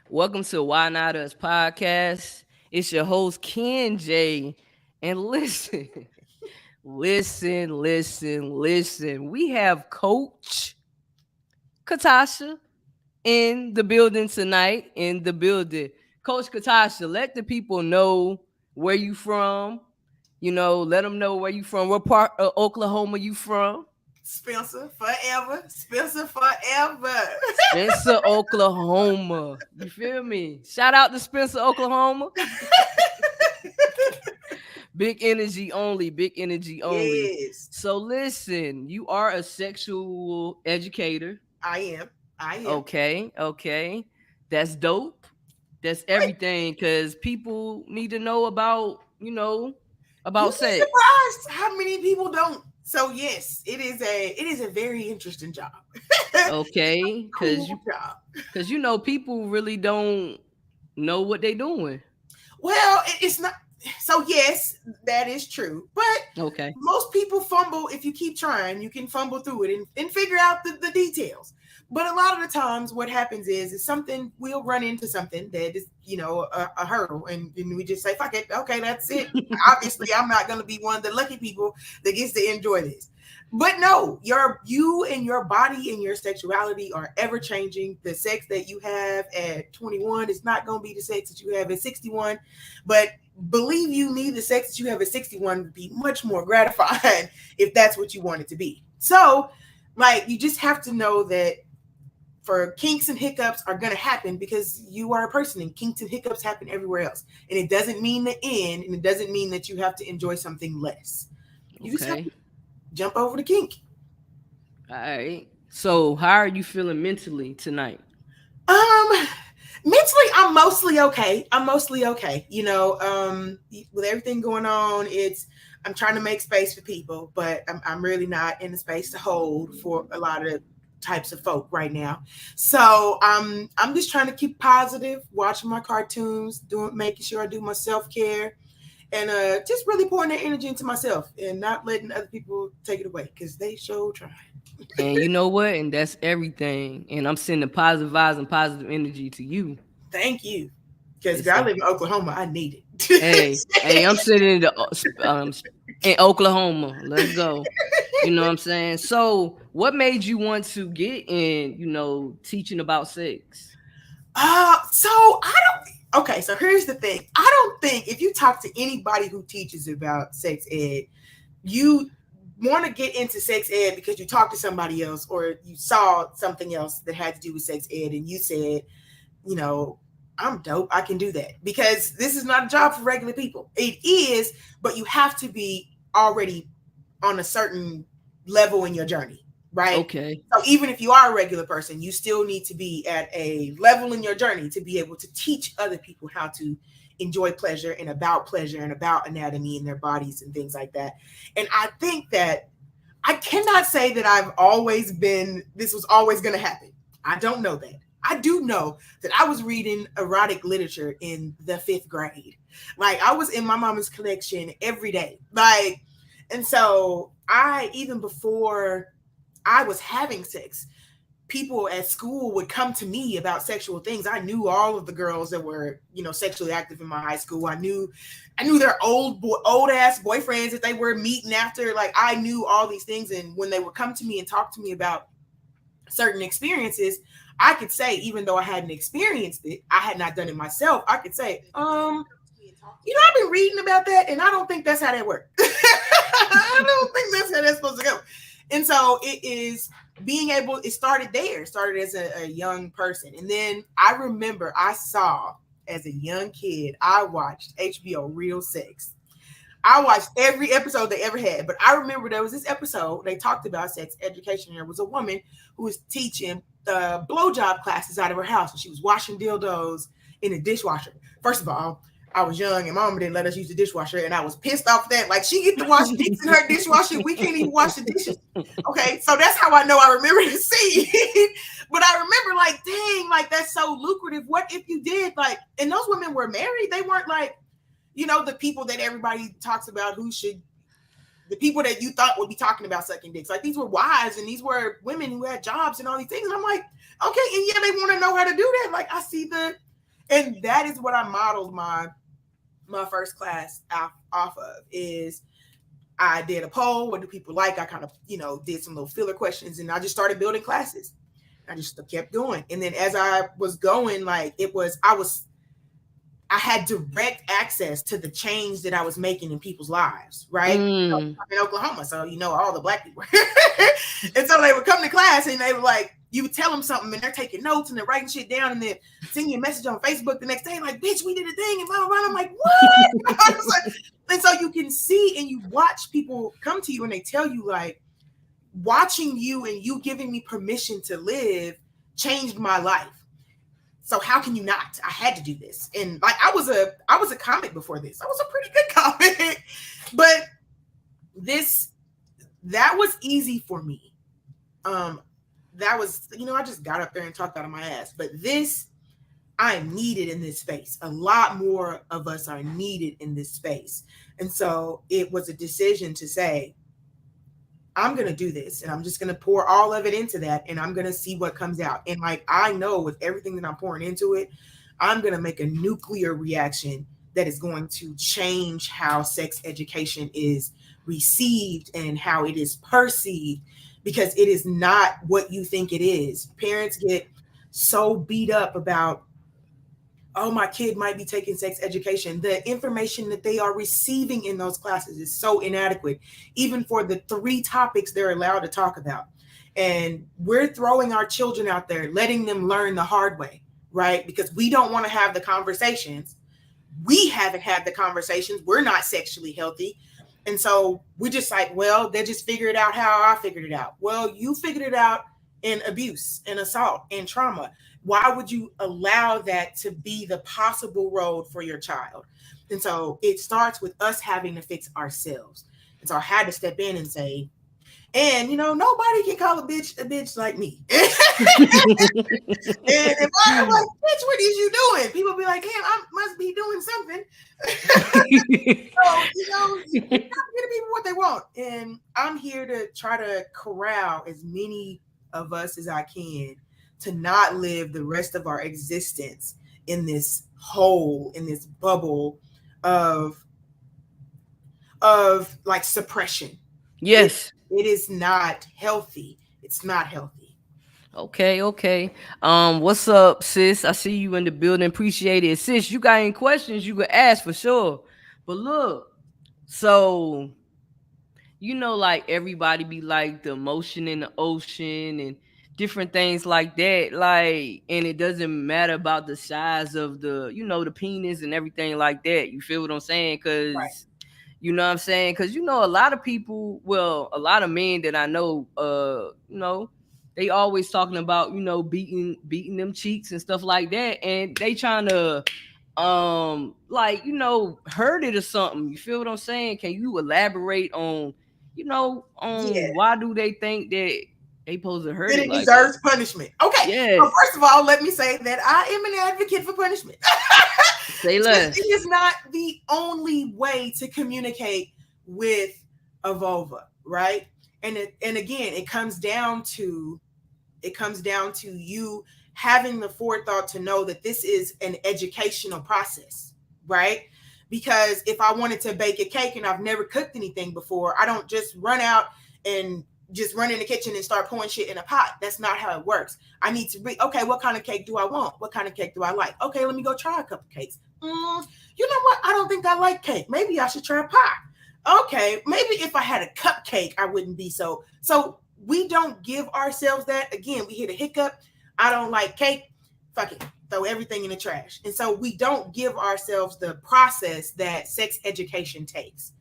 Welcome to Why Not Us podcast. It's your host Ken J. And listen, listen. We have Coach Catasha in the building tonight. In the building, Coach Catasha, let the people know where you from. Let them know where you from. What part of Oklahoma you from? Spencer forever. Spencer forever. Spencer, Oklahoma. You feel me? Shout out to Spencer, Oklahoma. Big energy only. Big energy only. Yes, So listen, you are a sexual educator. I am. I am. Okay. That's dope. That's Wait, everything because people need to know about you'd be sex. surprised how many people don't. So yes, it is a very interesting job. Okay. Because Cool you job. because people really don't know what they doing. Well, it's not. So yes, that is true. But Okay. most people fumble. If you keep trying, you can fumble through it and figure out the details. But a lot of the times, what happens is something we'll run into something that is, a hurdle, and we just say, "Fuck it, okay, that's it." Obviously, I'm not going to be one of the lucky people that gets to enjoy this. But no, you and your body and your sexuality are ever changing. The sex that you have at 21 is not going to be the sex that you have at 61. But believe you me, the sex that you have at 61 would be much more gratifying if that's what you want it to be. So, like, you just have to know that for kinks and hiccups are going to happen because you are a person and kinks and hiccups happen everywhere else. And it doesn't mean the end, and it doesn't mean that you have to enjoy something less. You just have Okay. to jump over the kink. All right. So, how are you feeling mentally tonight? Um, Mentally, I'm mostly okay. I'm mostly okay. With everything going on, I'm trying to make space for people, but I'm really not in the space to hold for a lot of types of folk right now. So I'm just trying to keep positive, watching my cartoons, making sure I do my self care, and just really pouring that energy into myself and not letting other people take it away because they sure try. And you know what? And that's everything. And I'm sending positive vibes and positive energy to you. Thank you, because It's I a live in Oklahoma. I need hey, I'm it. sitting in Oklahoma. Let's go. You know what I'm saying? So, what made you want to get in, teaching about sex? So I don't. Okay, so here's the thing. I don't think if you talk to anybody who teaches about sex ed, you want to get into sex ed because you talked to somebody else or you saw something else that had to do with sex ed, and you said, you know, I'm dope. I can do that because this is not a job for regular people. It is, but you have to be already on a certain level in your journey, right? Okay. So even if you are a regular person, you still need to be at a level in your journey to be able to teach other people how to enjoy pleasure and about anatomy in their bodies and things like that. And I think that I cannot say that this was always going to happen. I don't know that. I do know that I was reading erotic literature in the fifth grade. Like, I was in my mama's collection every day. Like, and so even before I was having sex, people at school would come to me about sexual things. I knew all of the girls that were, sexually active in my high school. I knew their old ass boyfriends that they were meeting after. Like, I knew all these things, and when they would come to me and talk to me about certain experiences, I could say, even though I hadn't experienced it, I had not done it myself, I could say, I've been reading about that, and I don't think that's how that works. I don't think that's how that's supposed to go. And so it started there. It started as a young person. And then I remember as a young kid, I watched HBO Real Sex. I watched every episode they ever had. But I remember there was this episode, they talked about sex education. There was a woman who was teaching the blowjob classes out of her house, and she was washing dildos in a dishwasher. First of all, I was young and mama didn't let us use the dishwasher, and I was pissed off that. Like, she get to wash dicks in her dishwasher, we can't even wash the dishes. Okay, so that's how I know I remember the scene. But I remember, like, dang, like, that's so lucrative. What if you did, like, and those women were married? They weren't like, the people that everybody talks about the people that you thought would be talking about sucking dicks. Like, these were wives and these were women who had jobs and all these things. And I'm like, okay, and yeah, they want to know how to do that. Like, I see And that is what I modeled my first class off of. Is I did a poll. What do people like? I kind of, did some little filler questions, and I just started building classes. I just kept going. And then as I was going, like I had direct access to the change that I was making in people's lives, right? Mm. I'm in Oklahoma, so all the black people. And so they would come to class and they were like, you would tell them something and they're taking notes and they're writing shit down and then sending you a message on Facebook the next day, like, bitch, we did a thing and blah, blah, blah. I'm like, what? And so you can see and you watch people come to you and they tell you, like, watching you and you giving me permission to live changed my life. So how can you not? I had to do this. And like I was a comic before this. I was a pretty good comic. But that was easy for me. That was, I just got up there and talked out of my ass. But this, I am needed in this space. A lot more of us are needed in this space. And so it was a decision to say, I'm going to do this and I'm just going to pour all of it into that and I'm going to see what comes out. And like, I know with everything that I'm pouring into it, I'm going to make a nuclear reaction that is going to change how sex education is received and how it is perceived, because it is not what you think it is. Parents get so beat up about, oh, my kid might be taking sex education. The information that they are receiving in those classes is so inadequate, even for the 3 topics they're allowed to talk about. And we're throwing our children out there, letting them learn the hard way, right? Because we don't want to have the conversations. We haven't had the conversations. We're not sexually healthy. And so we're just like, well, they just figured out how I figured it out. Well, you figured it out in abuse and assault and trauma. Why would you allow that to be the possible road for your child? And so it starts with us having to fix ourselves. And so I had to step in and say, and nobody can call a bitch like me. And if I'm like, bitch, what is you doing? People be like, damn, I must be doing something. So, give people what they want. And I'm here to try to corral as many of us as I can to not live the rest of our existence in this hole, in this bubble of like suppression. Yes. It is not healthy. It's not healthy. Okay. What's up, sis? I see you in the building. Appreciate it. Sis, you got any questions you could ask for sure. But look, so like everybody be like the motion in the ocean and different things like that. Like, and it doesn't matter about the size of the penis and everything like that. You feel what I'm saying? Right. Because you know what I'm saying? Because a lot of people, well, a lot of men that I know, they always talking about, beating them cheeks and stuff like that, and they trying to hurt it or something. You feel what I'm saying? Can you elaborate on Yeah. why do they think that they supposed to hurt That it it like that? deserves punishment. Okay. Yes. Well, first of all, let me say that I am an advocate for punishment. Say less. It is not the only way to communicate with a vulva, right? And again, it comes down to you having the forethought to know that this is an educational process, right? Because if I wanted to bake a cake and I've never cooked anything before, I don't just run out and just run in the kitchen and start pouring shit in a pot. That's not how it works. I need to okay, what kind of cake do I want? What kind of cake do I like? Okay, let me go try a couple cakes. You know what? I don't think I like cake. Maybe I should try pie. Okay, maybe if I had a cupcake, I wouldn't be so. So we don't give ourselves that. Again, we hit a hiccup. I don't like cake. Fuck it. Throw everything in the trash. And so we don't give ourselves the process that sex education takes.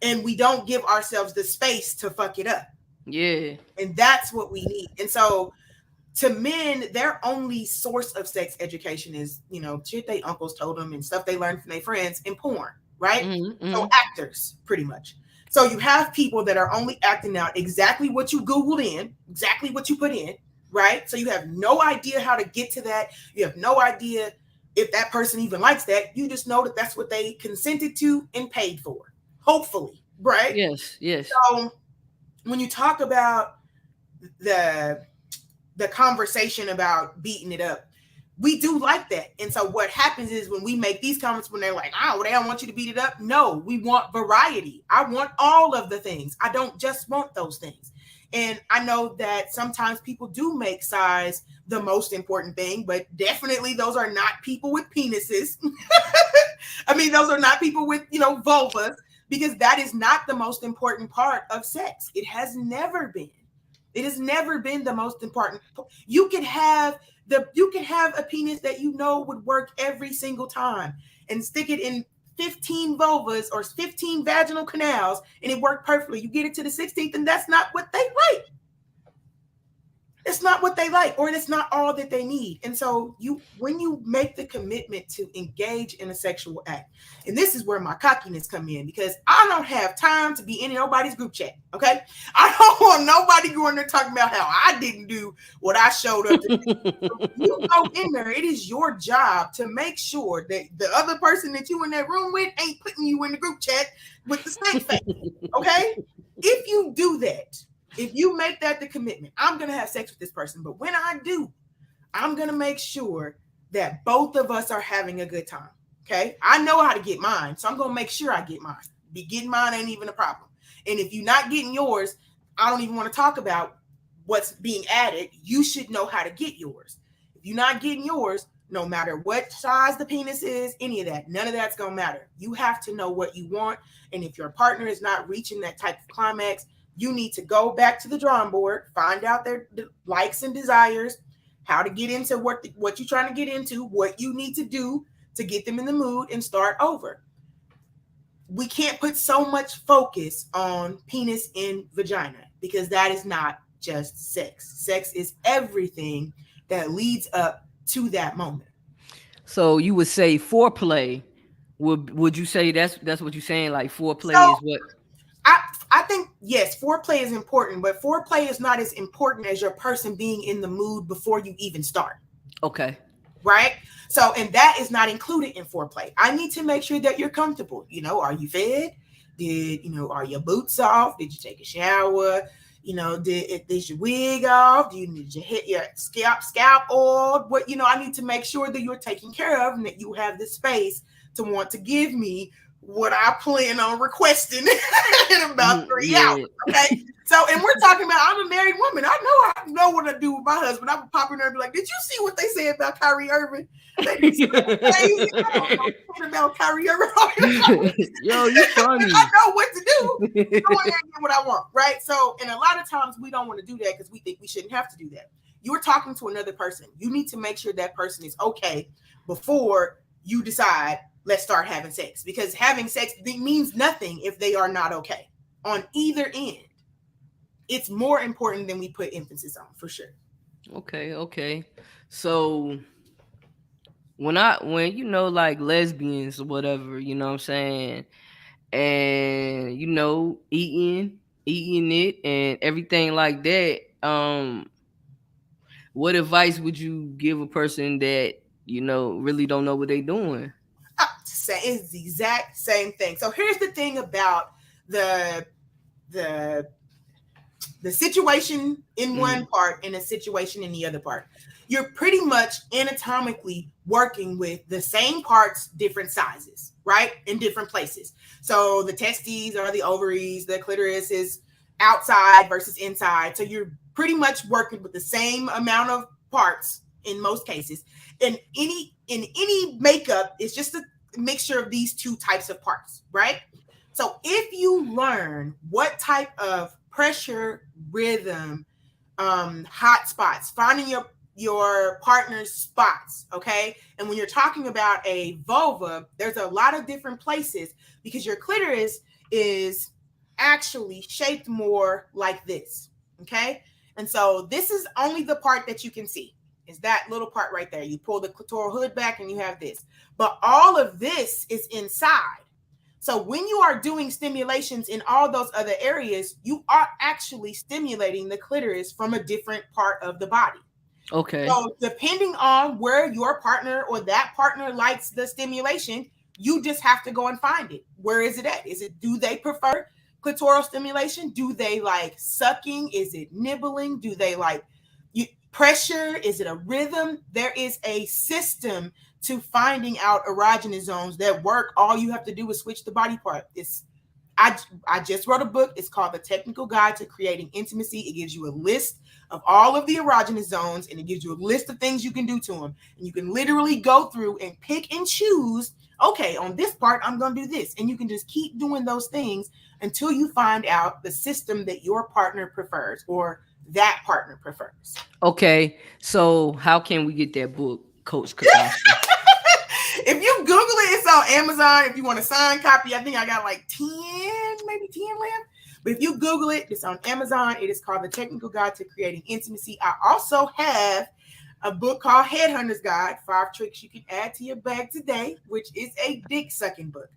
And we don't give ourselves the space to fuck it up. Yeah. And that's what we need. And so to men, their only source of sex education is, shit they uncles told them and stuff they learned from their friends in porn, right? Mm-hmm. So actors, pretty much. So you have people that are only acting out exactly what you Googled in, exactly what you put in, right? So you have no idea how to get to that. You have no idea if that person even likes that. You just know that that's what they consented to and paid for, hopefully, right? Yes. So when you talk about the conversation about beating it up, We do like that. And so what happens is when we make these comments, when they're like, oh, they don't want you to beat it up. No, we want variety. I want all of the things. I don't just want those things. And I know that sometimes people do make size the most important thing, but definitely those are not people with penises. I mean, those are not people with, vulvas, because that is not the most important part of sex. It has never been. It has never been the most important. You can have a penis that would work every single time and stick it in 15 vulvas or 15 vaginal canals and it worked perfectly. You get it to the 16th and that's not what they like. It's not what they like, or it's not all that they need. And so when you make the commitment to engage in a sexual act, and this is where my cockiness come in, because I don't have time to be in nobody's group chat. Okay. I don't want nobody going there talking about how I didn't do what I showed up to do. So you go in there, it is your job to make sure that the other person that you in that room with ain't putting you in the group chat with the stank face. Okay. If you do that, if you make that the commitment, I'm going to have sex with this person. But when I do, I'm going to make sure that both of us are having a good time. Okay. I know how to get mine. So I'm going to make sure I get mine. Getting mine ain't even a problem. And if you're not getting yours, I don't even want to talk about what's being added. You should know how to get yours. If you're not getting yours, no matter what size the penis is, any of that, none of that's going to matter. You have to know what you want. And if your partner is not reaching that type of climax, you need to go back to the drawing board, find out their likes and desires, how to get into what you're trying to get into, what you need to do to get them in the mood and start over. We can't put so much focus on penis and vagina because that is not just sex. Sex is everything that leads up to that moment. So you would say foreplay. Would you say that's what you're saying? Like foreplay is what? I think, yes, foreplay is important, but foreplay is not as important as your person being in the mood before you even start. Okay. Right? So, and that is not included in foreplay. I need to make sure that you're comfortable. Are you fed? Are your boots off? Did you take a shower? Is your wig off? Do you need your scalp oiled? What, I need to make sure that you're taken care of and that you have the space to want to give me what I plan on requesting in about 3 hours. Okay. So, and we're talking about, I'm a married woman. I know what I do with my husband. I'm popping there and be like, did you see what they said about Kyrie Irving? They crazy. I don't know about Kyrie Irving. Yo, you funny. I know what to do. I want to get what I want. Right. So, and a lot of times we don't want to do that because we think we shouldn't have to do that. You're talking to another person. You need to make sure that person is okay before you decide, let's start having sex, because having sex means nothing if they are not okay on either end. It's more important than we put emphasis on, for sure. Okay. So when like lesbians or whatever, you know what I'm saying, and eating it and everything like that, what advice would you give a person that really don't know what they're doing? It's the exact same thing. So here's the thing about the situation in one part and a situation in the other part. You're pretty much anatomically working with the same parts, different sizes, right? In different places. So the testes are the ovaries, the clitoris is outside versus inside. So you're pretty much working with the same amount of parts in most cases. In any makeup, it's just a mixture of these two types of parts, right? So if you learn what type of pressure, rhythm, hot spots, finding your partner's spots, okay? And when you're talking about a vulva, there's a lot of different places because your clitoris is actually shaped more like this, okay? And so this is only the part that you can see. Is that little part right there. You pull the clitoral hood back and you have this. But all of this is inside. So when you are doing stimulations in all those other areas, you are actually stimulating the clitoris from a different part of the body. Okay. So depending on where your partner or that partner likes the stimulation, you just have to go and find it. Where is it at? Do they prefer clitoral stimulation? Do they like sucking? Is it nibbling? Do they like pressure? Is it a rhythm? There is a system to finding out erogenous zones that work. All you have to do is switch the body part. I just wrote a book. It's called The Technical Guide to Creating Intimacy. It gives you a list of all of the erogenous zones, and it gives you a list of things you can do to them. And you can literally go through and pick and choose, okay, on this part, I'm going to do this. And you can just keep doing those things until you find out the system that your partner prefers or that partner prefers. Okay, so how can we get that book, Coach Catasha? If you Google it, it's on Amazon. If you want a signed copy, I think I got like 10, maybe 10 left. But if you Google it, it's on Amazon. It is called The Technical Guide to Creating Intimacy. I also have a book called Headhunter's Guide, 5 Tricks You Can Add to Your Bag Today, which is a dick sucking book.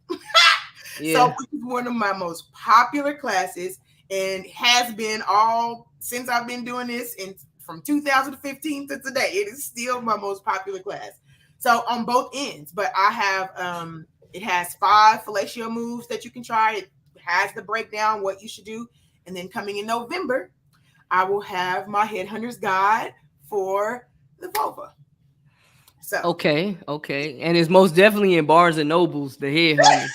Yeah. So which is one of my most popular classes and has been all since I've been doing this, and from 2015 to today, it is still my most popular class. So on both ends, but I have, it has 5 fellatio moves that you can try. It has the breakdown, what you should do. And then coming in November, I will have my Headhunter's Guide for the vulva. So okay. And it's most definitely in Barnes and Nobles, the Headhunter.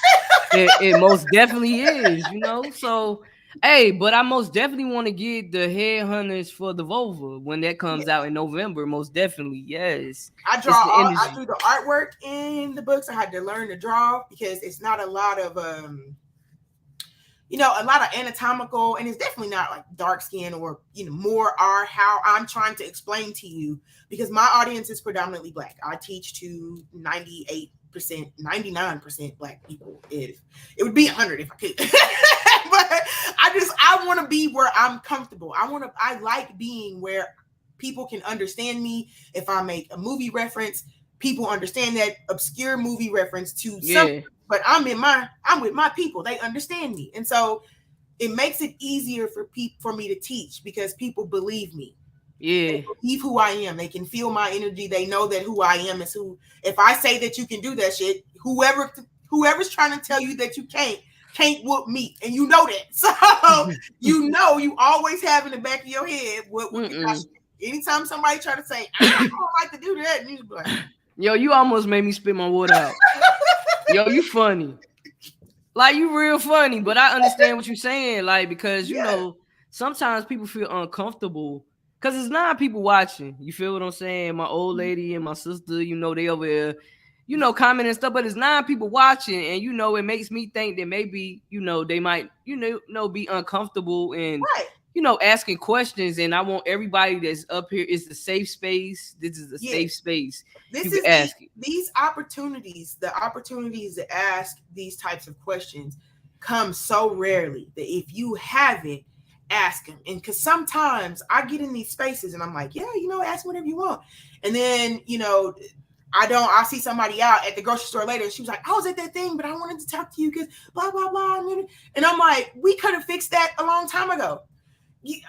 it most definitely is, so hey, but I most definitely want to get the Headhunters for the vulva when that comes out in November. Most definitely, yes. I do the artwork in the books. I had to learn to draw because it's not a lot of a lot of anatomical, and it's definitely not like dark skin or more are how I'm trying to explain to you, because my audience is predominantly Black. I teach to 98%, 99% Black people. If it would be 100 if I could. But I want to be where I'm comfortable. I like being where people can understand me. If I make a movie reference, people understand that obscure movie reference to something. But I'm with my people. They understand me. And so it makes it easier for me to teach because people believe me. Yeah. They believe who I am. They can feel my energy. They know that who I am is who. If I say that you can do that shit, whoever's trying to tell you that you can't whoop me. And you know that. So you always have in the back of your head what anytime somebody try to say, I don't like to do that, and you be like, yo, you almost made me spit my water out. Yo, you funny. Like, you real funny, but I understand what you're saying. Like, because, sometimes people feel uncomfortable because it's not people watching. You feel what I'm saying? My old lady and my sister, they over there, commenting and stuff, but it's not people watching. And, it makes me think that maybe, they might, be uncomfortable and, asking questions. And I want everybody that's up here, it's a safe space. This is a safe space. This is these opportunities, the opportunities to ask these types of questions come so rarely that if you have it, ask them. And because sometimes I get in these spaces and I'm like, ask whatever you want. And then, I see somebody out at the grocery store later and she was like, I was at that thing, but I wanted to talk to you because blah, blah, blah. And I'm like, we could have fixed that a long time ago.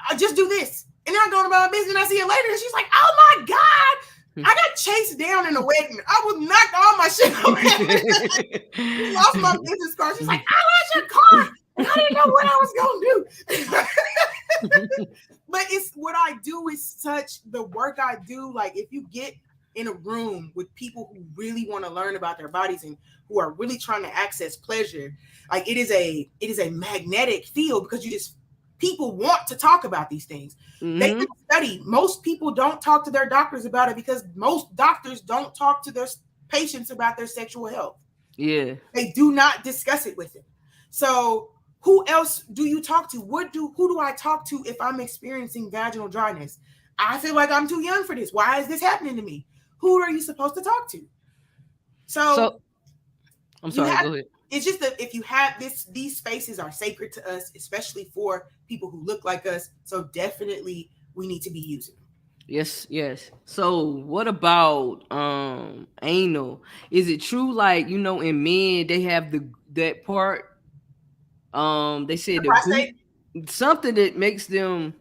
I just do this. And then I go about my business and I see her later and she's like, oh my God. I got chased down in a wedding. I was knocked all my shit away. Lost my business card. She's like, I lost your car. And I didn't know what I was going to do. But it's what I do is such the work I do. Like, if you get in a room with people who really want to learn about their bodies and who are really trying to access pleasure, like it is a magnetic field because people want to talk about these things. Mm-hmm. They can study. Most people don't talk to their doctors about it because most doctors don't talk to their patients about their sexual health. Yeah. They do not discuss it with them. So who else do you talk to? Who do I talk to if I'm experiencing vaginal dryness? I feel like I'm too young for this. Why is this happening to me? Who are you supposed to talk to? So I'm sorry, go ahead. It's just that if you have these spaces are sacred to us, especially for people who look like us. So definitely we need to be using them. Yes. So what about anal? Is it true, like, in men they have that part? They said the prostate? Something that makes them.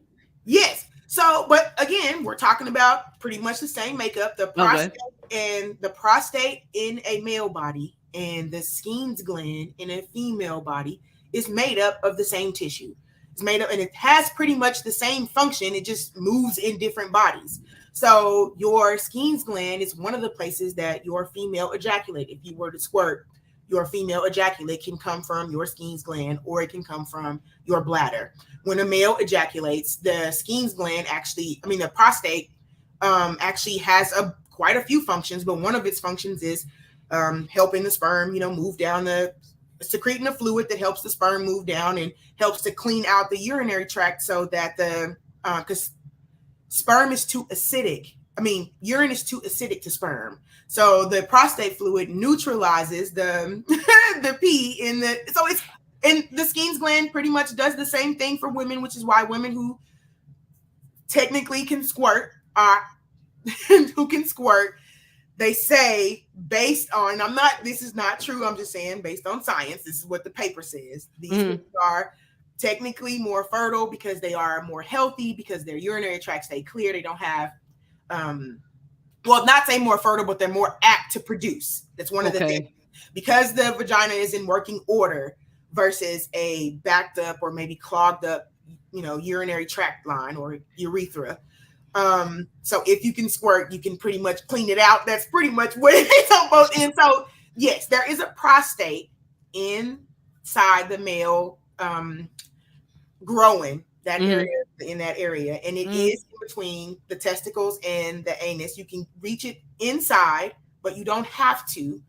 Yes. So, but again, we're talking about pretty much the same makeup. The prostate and the prostate in a male body and the Skene's gland in a female body is made up of the same tissue. It's made up and it has pretty much the same function. It just moves in different bodies. So your Skene's gland is one of the places that your female ejaculate. If you were to squirt, your female ejaculate can come from your Skene's gland, or it can come from your bladder. When a male ejaculates, the Skene's gland the prostate actually has quite a few functions, but one of its functions is helping the sperm, move down, secreting the fluid that helps the sperm move down and helps to clean out the urinary tract, so that because sperm is too acidic. Urine is too acidic to sperm. So the prostate fluid neutralizes the the pee and the Skene's gland pretty much does the same thing for women, which is why women who technically can squirt they say, based on, this is not true, I'm just saying based on science, this is what the paper says. These women are technically more fertile because they are more healthy, because their urinary tracts stay clear. They don't have, not say more fertile, but they're more apt to produce. That's one of the things. Because the vagina is in working order versus a backed up or maybe clogged up, urinary tract line or urethra. So if you can squirt, you can pretty much clean it out. That's pretty much what it is on both ends. So yes, there is a prostate inside the male growing that area, in that area, and it is in between the testicles and the anus. You can reach it inside, but you don't have to.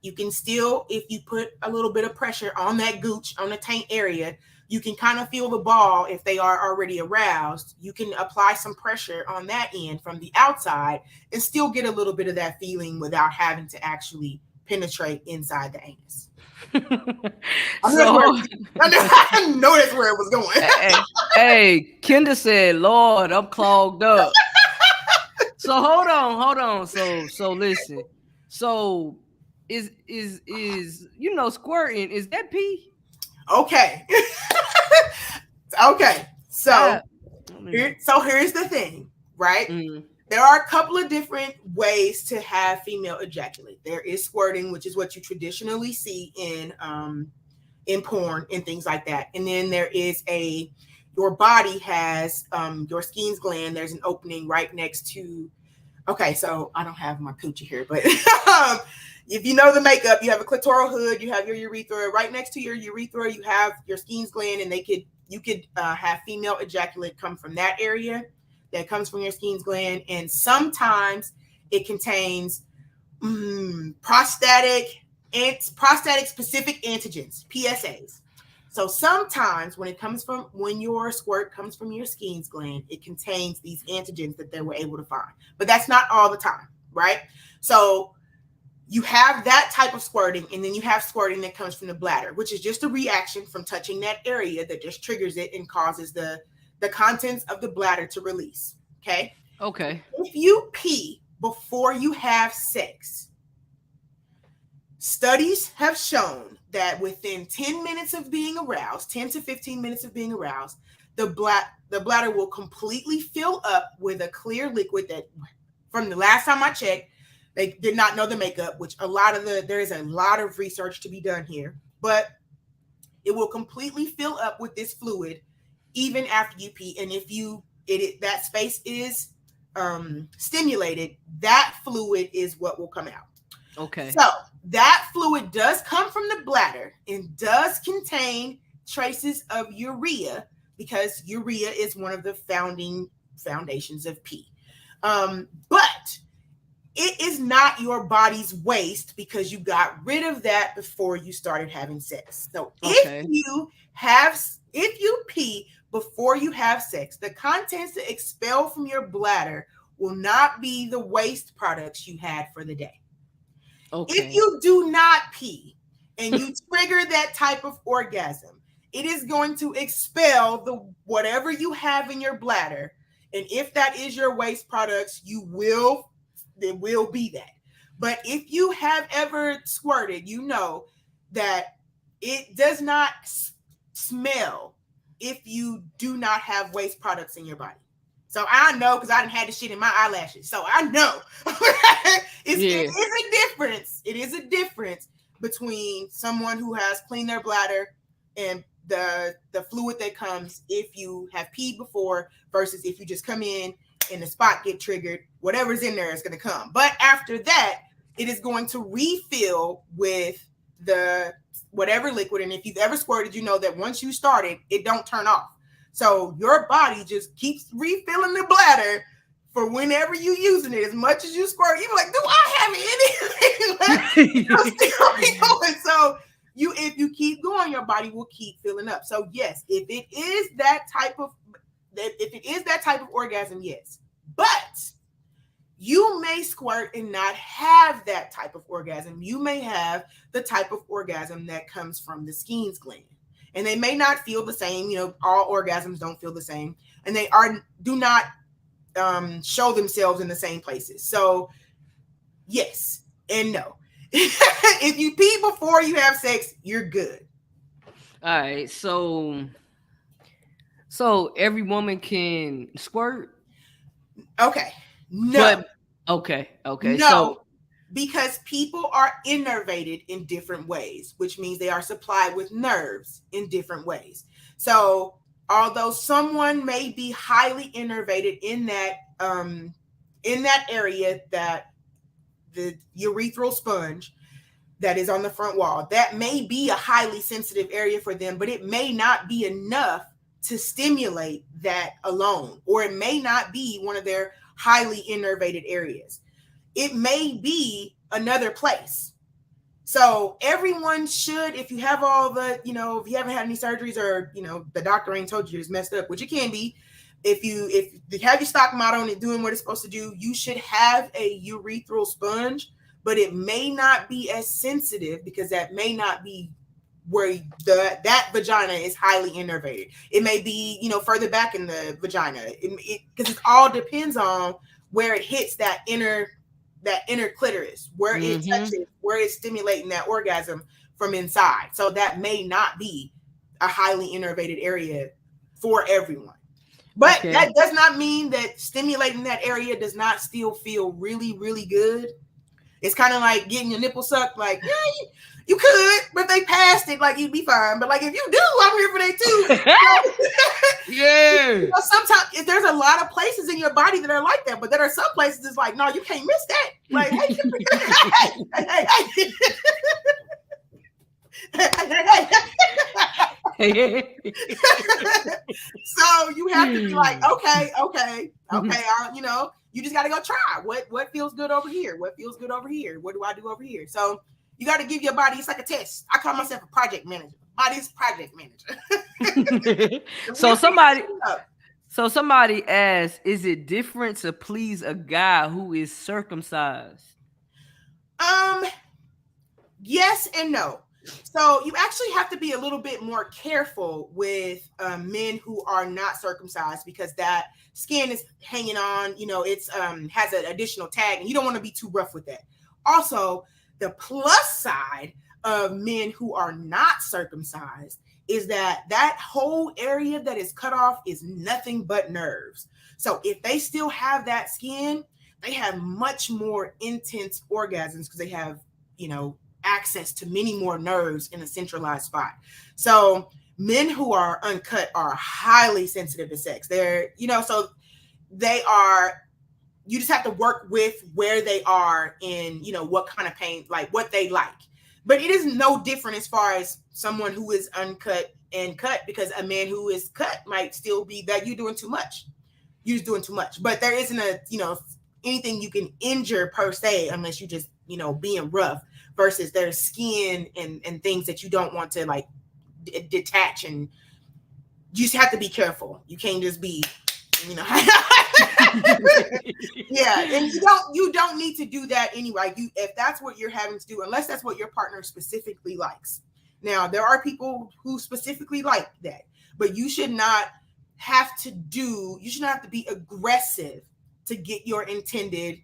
You can still, if you put a little bit of pressure on that gooch, on the taint area, you can kind of feel the ball. If they are already aroused, you can apply some pressure on that end from the outside and still get a little bit of that feeling without having to actually penetrate inside the anus. I know that's where it was going. hey, Kendra said, Lord, I'm clogged up. So hold on. So listen. So is squirting, is that pee? Okay. Okay. So here's the thing, right? There are a couple of different ways to have female ejaculate. There is squirting, which is what you traditionally see in porn and things like that. And then there is your body has your Skene's gland. There's an opening right next to. Okay, so I don't have my coochie here, but if you know the makeup, you have a clitoral hood, you have your urethra. Right next to your urethra, you have your Skene's gland, and you could have female ejaculate come from that area. That comes from your Skene's gland, and sometimes it contains prostatic specific antigens, PSAs. So sometimes when your squirt comes from your Skene's gland, it contains these antigens that they were able to find, but that's not all the time, right? So you have that type of squirting, and then you have squirting that comes from the bladder, which is just a reaction from touching that area that just triggers it and causes the contents of the bladder to release. Okay. If you pee before you have sex, studies have shown that within 10 minutes of being aroused, 10 to 15 minutes of being aroused, the bladder will completely fill up with a clear liquid that, from the last time I checked, they did not know the makeup, which there is a lot of research to be done here, but it will completely fill up with this fluid even after you pee. And if that space is stimulated, that fluid is what will come out. Okay. So that fluid does come from the bladder and does contain traces of urea, because urea is one of the foundations of pee. But it is not your body's waste, because you got rid of that before you started having sex. So if you pee before you have sex, the contents that expel from your bladder will not be the waste products you had for the day. Okay. If you do not pee and you trigger that type of orgasm, it is going to expel whatever you have in your bladder. And if that is your waste products, it will be that. But if you have ever squirted, you know that it does not smell if you do not have waste products in your body. So I know, because I done had this shit in my eyelashes. So I know it is a difference. It is a difference between someone who has cleaned their bladder and the fluid that comes if you have peed before versus if you just come in and the spot get triggered, whatever's in there is going to come. But after that, it is going to refill with the whatever liquid. And if you've ever squirted, you know that once you start it, it don't turn off. So your body just keeps refilling the bladder for whenever you using it. As much as you squirt, you're like, do I have anything left? So if you keep going, your body will keep filling up. So yes, if it is that type of orgasm, yes. But you may squirt and not have that type of orgasm. You may have the type of orgasm that comes from the Skene's gland. And they may not feel the same. All orgasms don't feel the same. And they do not show themselves in the same places. So yes and no. If you pee before you have sex, you're good. All right. So every woman can squirt? Okay. No. Okay. No, So because people are innervated in different ways, which means they are supplied with nerves in different ways. So although someone may be highly innervated in that area, that the urethral sponge that is on the front wall, that may be a highly sensitive area for them, but it may not be enough to stimulate that alone, or it may not be one of their highly innervated areas. It may be another place. So everyone should, if you have all the, if you haven't had any surgeries, or, the doctor ain't told you it's messed up, which it can be, if you have your stock model and it's doing what it's supposed to do, you should have a urethral sponge, but it may not be as sensitive, because that may not be where that vagina is highly innervated. It may be, further back in the vagina, because it all depends on where it hits that inner clitoris, where it touches, where it's stimulating that orgasm from inside. So that may not be a highly innervated area for everyone. But that does not mean that stimulating that area does not still feel really, really good. It's kind of like getting your nipple sucked. Like, yeah, you could, but if they passed it, like, you'd be fine. But like, if you do, I'm here for that too. Yeah. Sometimes there's a lot of places in your body that are like that, but there are some places it's like, no, you can't miss that. Like, so you have to be like, okay, you just got to go try what feels good over here, what feels good over here, what do I do over here? So you got to give your body, it's like a test. I call myself a project manager. Body's project manager. So somebody asked, is it different to please a guy who is circumcised? Yes and no. So you actually have to be a little bit more careful with men who are not circumcised, because that skin is hanging on, it's has an additional tag, and you don't want to be too rough with that. Also, the plus side of men who are not circumcised is that whole area that is cut off is nothing but nerves. So if they still have that skin, they have much more intense orgasms, because they have, access to many more nerves in a centralized spot. So men who are uncut are highly sensitive to sex. They're, so they are, you just have to work with where they are in, what kind of pain, like what they like. But it is no different as far as someone who is uncut and cut, because a man who is cut might still be that you're doing too much. You're just doing too much. But there isn't anything you can injure per se, unless you just, being rough, versus their skin and things that you don't want to like detach, and you just have to be careful. You can't just be, yeah, and you don't need to do that anyway. If that's what you're having to do, unless that's what your partner specifically likes. Now, there are people who specifically like that, but you should not have to be aggressive to get your intended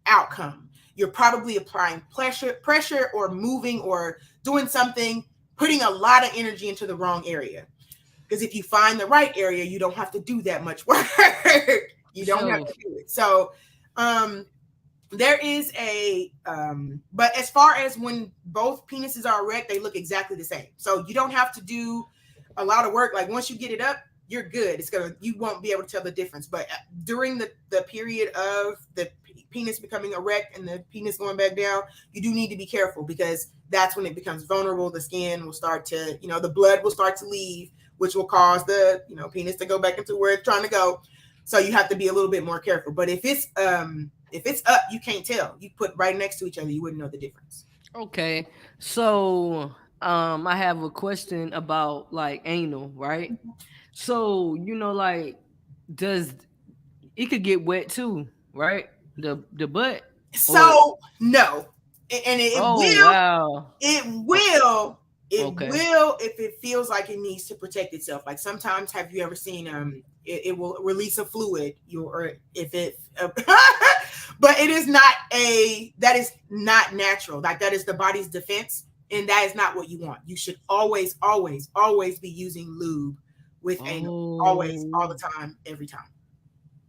outcome. You're probably applying pressure or moving or doing something, putting a lot of energy into the wrong area. Because if you find the right area, you don't have to do that much work. You don't have to do it. So there is but as far as when both penises are erect, they look exactly the same. So you don't have to do a lot of work. Like once you get it up, you're good. You won't be able to tell the difference. But during the period of the penis becoming erect and the penis going back down, you do need to be careful, because that's when it becomes vulnerable. The skin will start to, the blood will start to leave, which will cause the, penis to go back into where it's trying to go. So you have to be a little bit more careful. But if it's up, you can't tell. You put right next to each other, you wouldn't know the difference. Okay. So I have a question about like anal, right? So, like, does it could get wet too, right? The butt. So no. And it Oh will. wow. It will. It Okay. will if it feels like it needs to protect itself. Like sometimes, have you ever seen it will release a fluid, or if it but it is not that is not natural. Like that is the body's defense, and that is not what you want. You should always be using lube with anal, always, all the time, every time.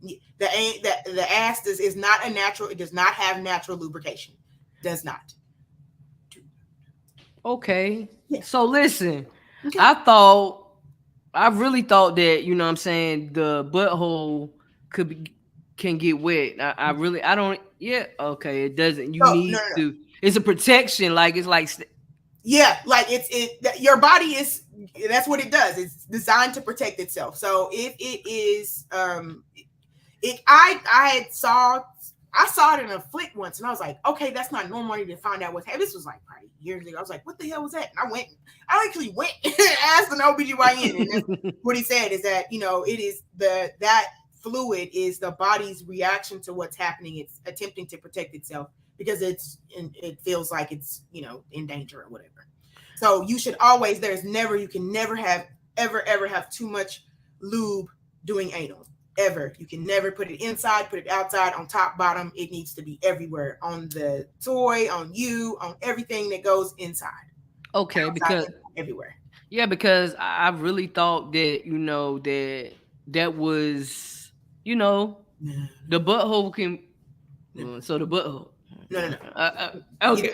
The ass is not a natural. It does not have natural lubrication. Does not. Okay. Yeah. So listen, Okay. I really thought that, what I'm saying, the butthole can get wet. I don't. Yeah. Okay. It doesn't. You need to. It's a protection. Like it's like. Yeah, like your body is. That's what it does. It's designed to protect itself. So if it is, I saw it in a flick once, and I was like, okay, that's not normal. I need to find out what's happening. This was like probably years ago. I was like, what the hell was that? And I actually went and asked an OBGYN, and that's what he said is that, it is that fluid is the body's reaction to what's happening. It's attempting to protect itself because it feels like it's, in danger or whatever. So you should always, you can never ever have too much lube doing anal. Ever. You can never put it inside, put it outside, on top, bottom. It needs to be everywhere, on the toy, on you, on everything that goes inside. Okay, outside, because everywhere. Yeah, because I really thought that that was the butthole can. So the butthole. No. Okay.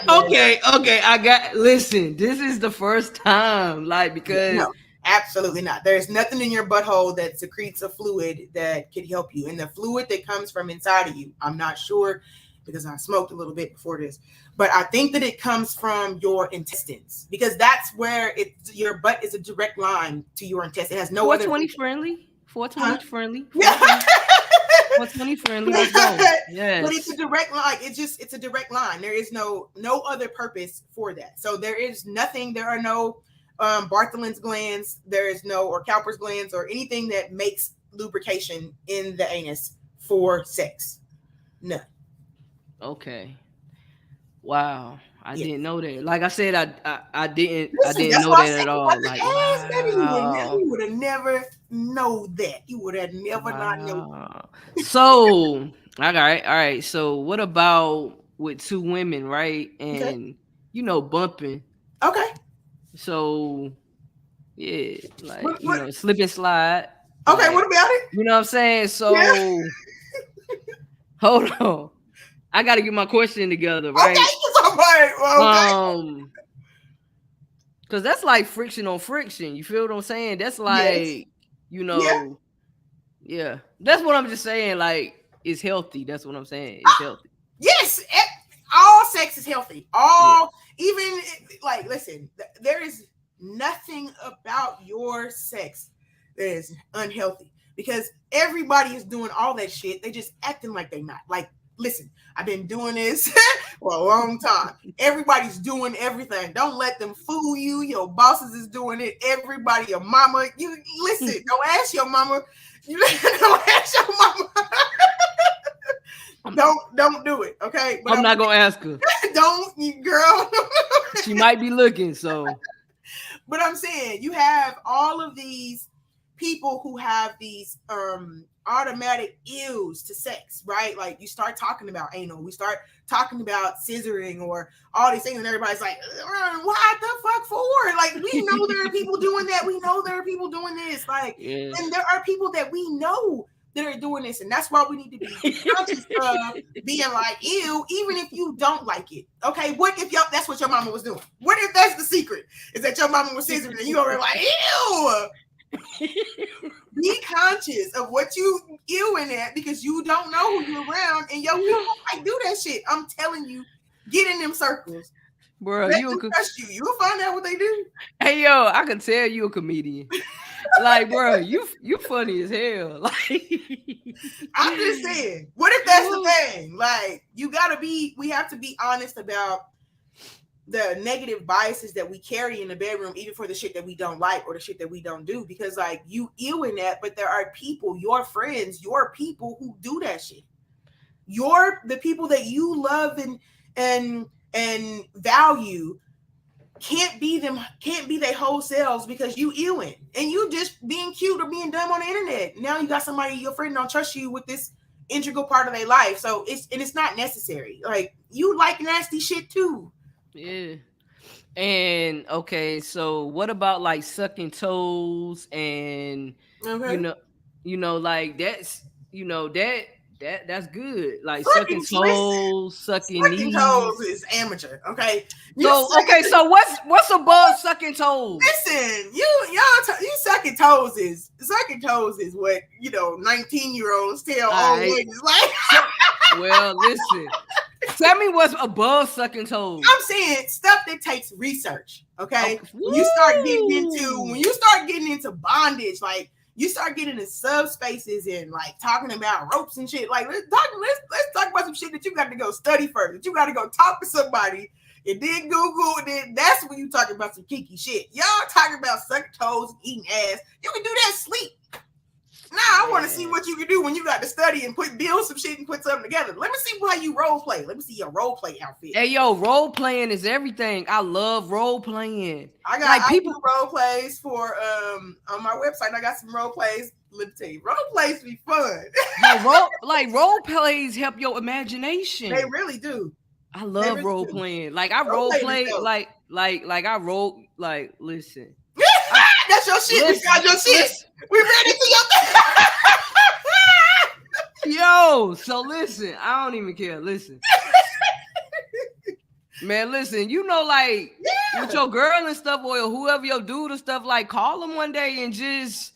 Okay. I got. Listen, this is the first time, like, because. No. Absolutely not. There's nothing in your butthole that secretes a fluid that could help you. And the fluid that comes from inside of you, I'm not sure because I smoked a little bit before this, but I think that it comes from your intestines, because that's where your butt is a direct line to your intestine. It has no 420 other friendly. 420 friendly. 420 friendly. Let's go. Yes. But it's a direct line. It's a direct line. There is no other purpose for that. So there is nothing. There are no Bartholin's glands, there is no, or Cowper's glands, or anything that makes lubrication in the anus for sex. No. Okay. Wow. I didn't know that. Like I said, I didn't know that at all. Like, wow. You would have never know that. You would have never not known. So, all right. So what about with two women, right? And bumping. Okay. So, yeah, like, slip and slide. Okay, like, what about it? You know what I'm saying? So, hold on. I got to get my question together, right? Okay, okay. Because that's like friction on friction. You feel what I'm saying? That's like, yeah. That's what I'm just saying. Like, it's healthy. That's what I'm saying. It's healthy. Yes, all sex is healthy. Even like, listen, there is nothing about your sex that is unhealthy, because everybody is doing all that shit. They just acting like they not. Like, listen, I've been doing this for a long time. Everybody's doing everything. Don't let them fool you. Your bosses is doing it. Everybody, your mama. You listen. Go ask your mama. Don't ask your mama. Don't do it, okay? But I'm not gonna ask her. Don't, you girl. She might be looking, so. But I'm saying, you have all of these people who have these automatic ills to sex, right? Like, you start talking about anal, we start talking about scissoring or all these things, and everybody's like, what the fuck for? Like, we know there are people doing that. We know there are people doing this. Like, and there are people that we know that are doing this, and that's why we need to be conscious of being like, ew, even if you don't like it. Okay, what if that's what your mama was doing? What if that's the secret? Is that your mama was scissoring and you over like, ew? Be conscious of what you in at, because you don't know who you're around, and your people might do that shit. I'm telling you, get in them circles. Bro, Let them trust you. You'll find out what they do. Hey yo, I can tell you a comedian. Like, bro, you funny as hell. Like, I'm just saying, what if that's the thing? Like, we have to be honest about the negative biases that we carry in the bedroom, even for the shit that we don't like or the shit that we don't do. Because like, you ill in that, but there are people, your friends, your people who do that shit. The people that you love and value can't be their whole selves because you ewing and you just being cute or being dumb on the internet. Now you got somebody, your friend don't trust you with this integral part of their life. So it's not necessary. Like, you like nasty shit too. yeah. And okay, so what about like sucking toes and Okay. like that's that's good. Like Sucking sucking toes, sucking toes knees. is amateur. Okay. So what's above sucking toes? Listen, you sucking toes is what 19-year-olds tell old ladies. Like, well, listen. Tell me what's above sucking toes. I'm saying stuff that takes research. Okay. When you start getting into bondage, like you start getting into subspaces and like talking about ropes and shit. Like, let's talk about some shit that you got to go study first. That you got to go talk to somebody and then Google, and then that's when you talking about some kinky shit. Y'all talking about sucking toes and eating ass. You can do that sleep. Now I want to see what you can do when you got to study and build some shit and put something together. Let me see how you role play. Let me see your role play outfit. Hey yo, role playing is everything. I love role playing. I do role plays for on my website. I got some role plays. Let me tell you, role plays be fun. Role plays help your imagination. They really do. I love role playing. Like I role play like I role like listen. That's your shit. We got your shit. We ready for your Yo, so listen, I don't even care. Listen. Man, listen, like with your girl and stuff, or whoever your dude and stuff, like call them one day and just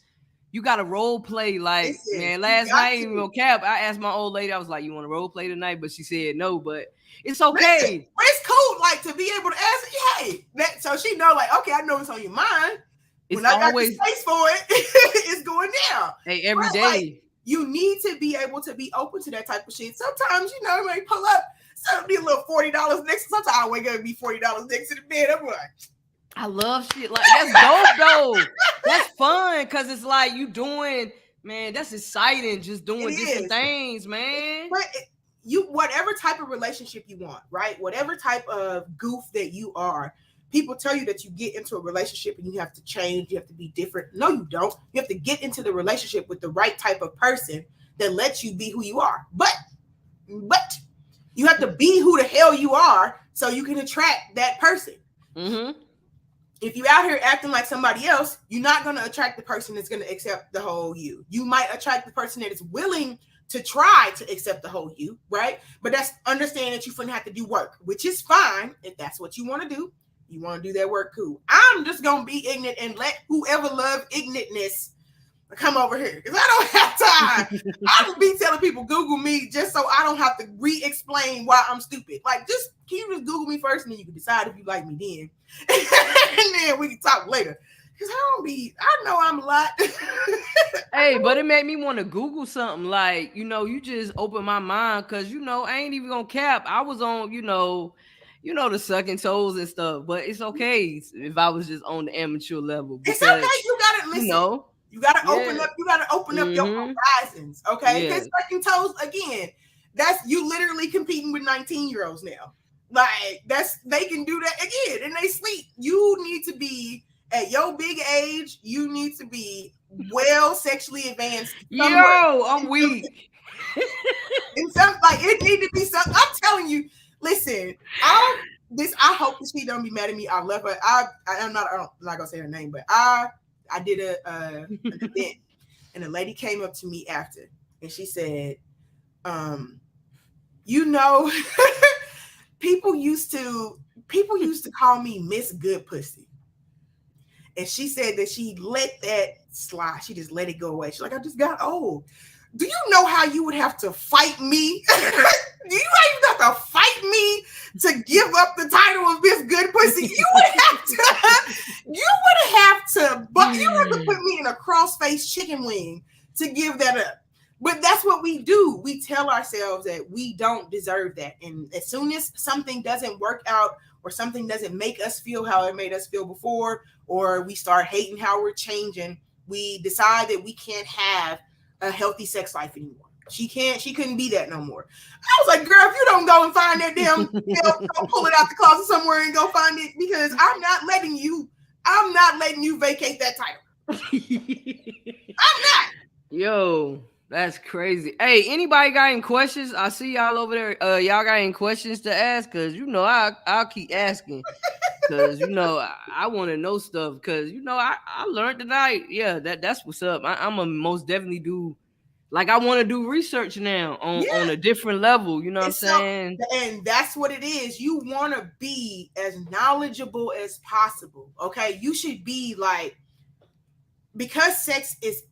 you gotta role play. Like, man, last night, cap, I asked my old lady, I was like, you want to role play tonight? But she said no, but it's okay. Listen, it's cool, like, to be able to ask, hey, so she know, like, okay, I know it's on your mind. When I got the space for it, it's going down. Hey, every day. Like, you need to be able to be open to that type of shit. Sometimes, you may pull up, something a little $40 next. Sometimes I wake up and be $40 next to the bed. I'm like, I love shit like that's dope though. That's fun because it's like you doing, man. That's exciting. Just doing different things, man. But whatever type of relationship you want, right? Whatever type of goof that you are. People tell you that you get into a relationship and you have to change, you have to be different. No, you don't. You have to get into the relationship with the right type of person that lets you be who you are. But you have to be who the hell you are so you can attract that person. Mm-hmm. If you're out here acting like somebody else, you're not going to attract the person that's going to accept the whole you. You might attract the person that is willing to try to accept the whole you, right? But that's understanding that you're going to have to do work, which is fine if that's what you want to do. You want to do that work, cool. I'm just going to be ignorant and let whoever love ignorantness come over here because I don't have time. I will be telling people Google me just so I don't have to re-explain why I'm stupid. Like, can you just Google me first and then you can decide if you like me then. And then we can talk later. Because I know I'm a lot. Hey, but it made me want to Google something. Like, you just opened my mind because, I ain't even going to cap. I was on, the sucking toes and stuff, but it's okay if I was just on the amateur level. Because, it's okay. You gotta listen. You gotta open up. You gotta open up your horizons. Okay, because sucking toes again. That's you literally competing with 19-year-olds now. Like they can do that again and they sleep. You need to be at your big age. You need to be well sexually advanced. Yo, I'm weak. And it need to be something. I'm telling you. Listen, I hope that she don't be mad at me. I love her. I'm not gonna say her name, but I did an event and a lady came up to me after and she said, people used to call me Miss Good Pussy. And she said that she let that slide. She just let it go away. She's like, I just got old. Do you know how you would have to fight me? Do you even have to fight me to give up the title of Miss Good Pussy? You would have to put me in a cross-faced chicken wing to give that up. But that's what we do. We tell ourselves that we don't deserve that. And as soon as something doesn't work out or something doesn't make us feel how it made us feel before, or we start hating how we're changing, we decide that we can't have a healthy sex life anymore. She couldn't be that no more. I was like, girl, if you don't go and find that damn, go pull it out the closet somewhere and go find it, because I'm not letting you vacate that title. I'm not. Yo, that's crazy. Hey, anybody got any questions? I see y'all over there. Y'all got any questions to ask? Cause I'll keep asking. Cause I want to know stuff. Cause I learned tonight. Yeah, that's what's up. I'm a most definitely do. Like, I want to do research now on a different level. You know what I'm saying? And that's what it is. You want to be as knowledgeable as possible. Okay, you should be like, because sex is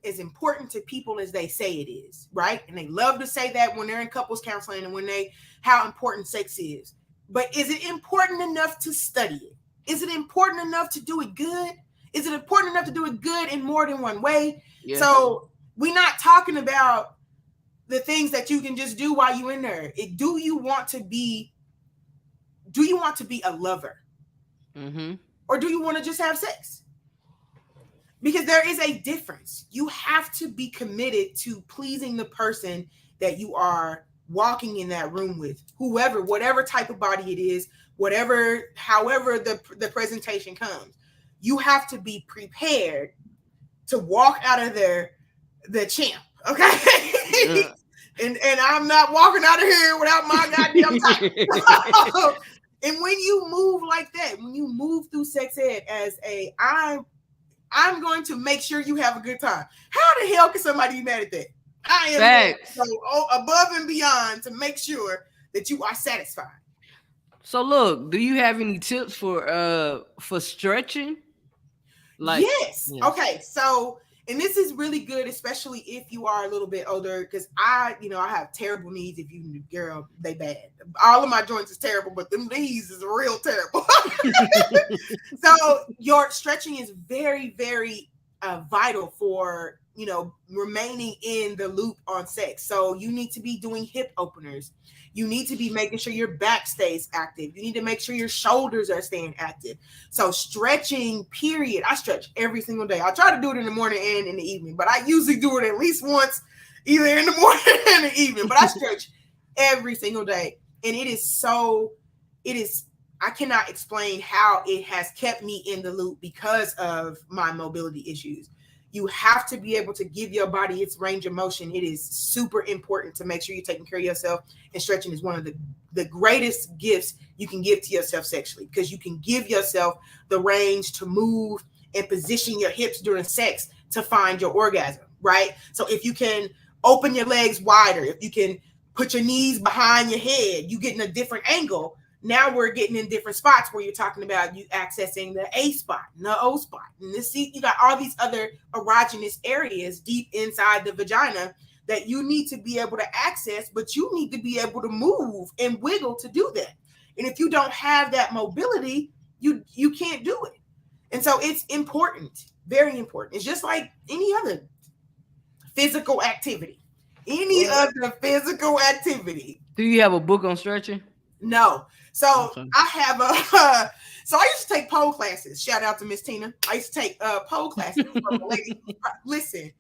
as important to people as they say it is, right? And they love to say that when they're in couples counseling and how important sex is. But is it important enough to study it? Is it important enough to do it good? Is it important enough to do it good in more than one way? Yeah. So we're not talking about the things that you can just do while you're in there. Do you want to be a lover? Mm-hmm. Or do you want to just have sex? Because there is a difference. You have to be committed to pleasing the person that you are walking in that room with, whatever type of body it is, however the presentation comes. You have to be prepared to walk out of there the champ, okay? Yeah. and I'm not walking out of here without my goddamn title. And when you move like that, when you move through sex ed as I'm going to make sure you have a good time. How the hell can somebody be mad at that? I am so above and beyond to make sure that you are satisfied. So look, do you have any tips for stretching? Yes. Okay. So, and this is really good, especially if you are a little bit older, because I have terrible knees. If you, girl, they bad. All of my joints is terrible, but them knees is real terrible. So your stretching is very, very vital for, remaining in the loop on sex. So you need to be doing hip openers. You need to be making sure your back stays active. You need to make sure your shoulders are staying active. So stretching, period. I stretch every single day. I try to do it in the morning and in the evening, but I usually do it at least once, either in the morning and the evening. But I stretch every single day. And I cannot explain how it has kept me in the loop because of my mobility issues. You have to be able to give your body its range of motion. It is super important to make sure you're taking care of yourself. And stretching is one of the greatest gifts you can give to yourself sexually, because you can give yourself the range to move and position your hips during sex to find your orgasm, right? So if you can open your legs wider, if you can put your knees behind your head, you get in a different angle. Now we're getting in different spots where you're talking about you accessing the A spot and the O spot. And you got all these other erogenous areas deep inside the vagina that you need to be able to access, but you need to be able to move and wiggle to do that. And if you don't have that mobility, you can't do it. And so it's important, very important. It's just like any other physical activity. Other physical activity. Do you have a book on stretching? No. So okay. I have so I used to take pole classes. Shout out to Miss Tina. I used to take pole classes from a lady. Listen,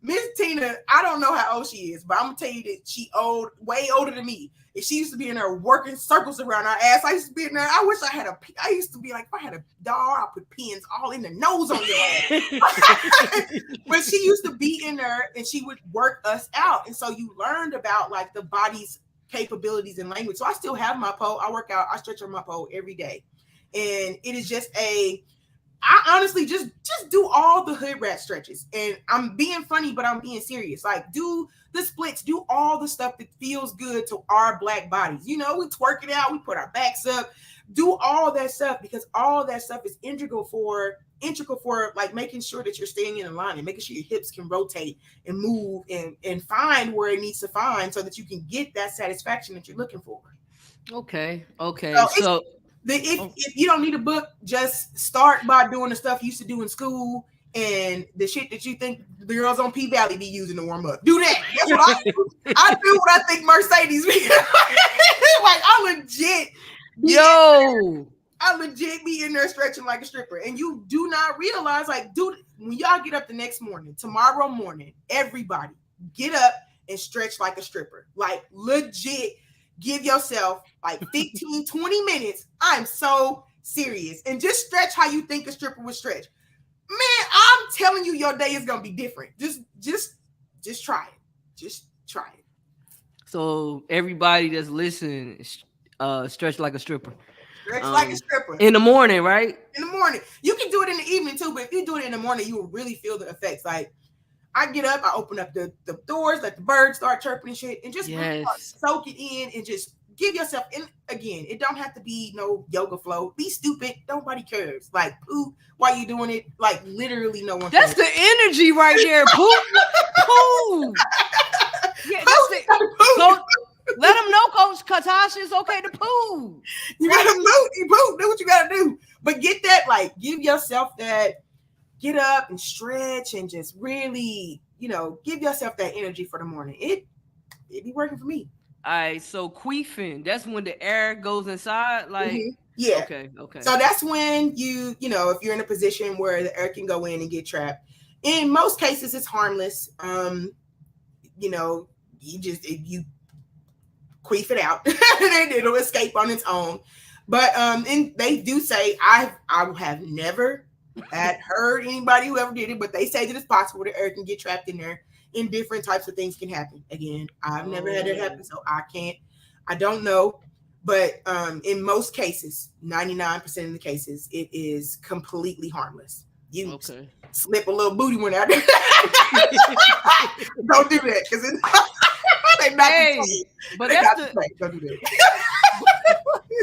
Miss Tina, I don't know how old she is, but I'm gonna tell you that she way older than me. And she used to be in there working circles around her ass. I used to be in there. I used to be like, if I had a doll, I'd put pins all in the nose on your ass. But she used to be in there and she would work us out. And so you learned about like the body's capabilities and language. So I still have my pole. I work out. I stretch on my pole every day. And it is just I honestly just do all the hood rat stretches. And I'm being funny, but I'm being serious. Like, do the splits, do all the stuff that feels good to our Black bodies. You know, we twerk it out, we put our backs up, do all that stuff, because all that stuff is integral for like making sure that you're staying in alignment, making sure your hips can rotate and move and find where it needs to find, so that you can get that satisfaction that you're looking for. Okay. So So if you don't need a book, just start by doing the stuff you used to do in school and the shit that you think the girls on P Valley be using to warm up. Do that. That's what I do. I do what I think Mercedes be. Like, I legit be in there stretching like a stripper. And you do not realize, like, dude, when y'all get up the next morning, tomorrow morning, everybody get up and stretch like a stripper. Like, legit, give yourself like 15, 20 minutes. I'm so serious. And just stretch how you think a stripper would stretch. Man, I'm telling you, your day is gonna be different. Just try it. Just try it. So everybody that's listening, stretch like a stripper. Stretch like a stripper. In the morning, right? In the morning. You can do it in the evening too, but if you do it in the morning, you will really feel the effects. Like, I get up, I open up the doors, let the birds start chirping and shit, and just really soak it in and just give yourself, and again, it don't have to be no yoga flow. Be stupid. Nobody cares. Like, poo, why you doing it? Like, literally no one That's cares. the energy right there. Poo. Poo. Yeah, that's the so let them know, Coach Catasha, it's okay to poo. You gotta poo. You poo. Do what you gotta do. But get that, like, give yourself that, get up and stretch and just really, give yourself that energy for the morning. It be working for me. All right, so queefing, that's when the air goes inside, like yeah. Okay. So that's when if you're in a position where the air can go in and get trapped. In most cases, it's harmless. You queef it out, and it'll escape on its own. But and they do say, I have never heard anybody who ever did it, but they say that it's possible the air can get trapped in there, and different types of things can happen. Again, I've never had it happen, so I don't know. But in most cases, 99% of the cases, it is completely harmless. You slip a little booty one out there. Don't do that, because they're not but that's don't do that.